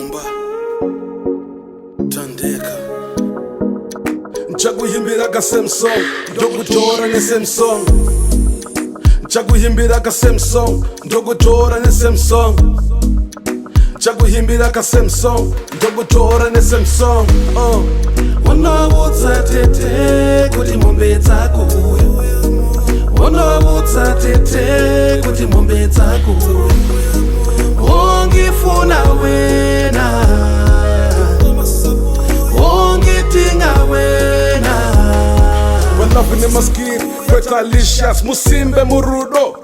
Humba Tandeka Nchakuyimbira ka same song Ndokutora ne same song Nchakuyimbira ka same song Ndokutora ne same song Nchakuyimbira ka same song Ndokutora ne same song Wonoudza tete kuti mombe dzako Wonoudza tete kuti mombe dzako Ongifuna wena Ongitinga wena Vanavine maskiri Petalicious Musimbe murudo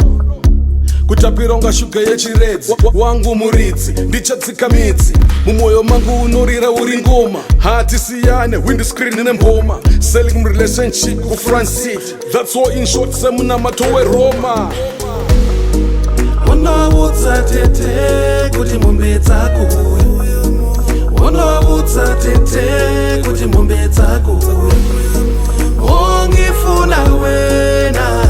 Kutapironga shuga yechiredzi Wangu muridzi Ndichatsika midzi Mumoyo mangu unorira uri ngoma Hatisiyane windscreen nemboma Selling relationship ku front seat That's all in short semunamato we Roma Wonoudza tete kuti mombe dzako Wonoudza tete kuti mombe dzako Ongifuna wena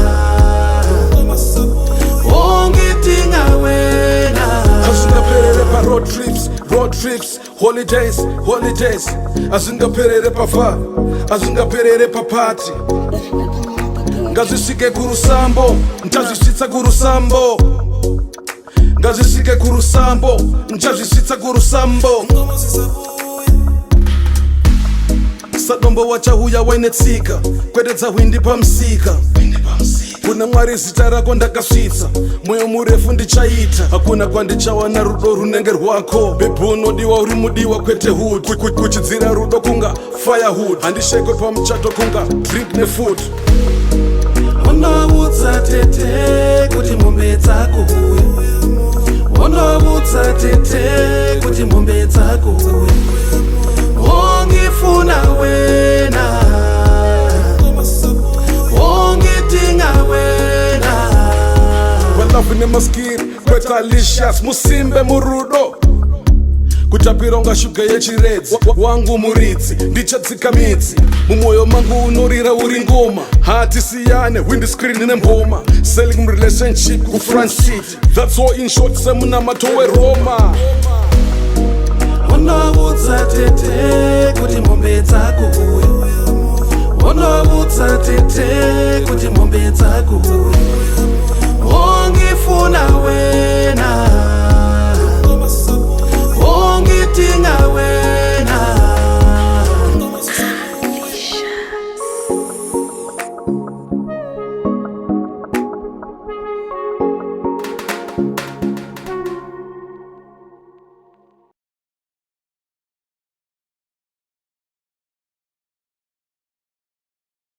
Ongitinga wena Asingaperere pa road trips holidays Asingaperere pa fa Asingaperere pa party Ngazisike kurusambo Ntazisitsa kurusambo Ngazisike kurusambo Ntazisitsa kurusambo Sadombo wachahuya wainetsika Kwededza windi pamsika Kuna mwari zita rako ndakasvitsa Moyo murefu ndichaita Hakuna kwandichawana rudo runenge rwako Babe unodiwa uri mudiwa kwete hood Kuchidzira rudo kunga firewood Handishekwe pamuchato kunga drink ne food Wonoudza tete kuti mombe dzako Wonoudza tete kuti mombe dzako Ongifuna wena Ongitinga wena Vanavine maskiri Petalicious Musimbe murudo Kutapironga shuga yechiredzi Wangu muridzi Ndichatsika midzi Mumoyo mangu unorira uri ngoma Hatisiyane windscreen nemboma Selling relationship ku front seat That's all in short semunamato we Roma Wonoudza tete kuti mombe dzako Wonoudza tete kuti mombe dzako Ongifuna wena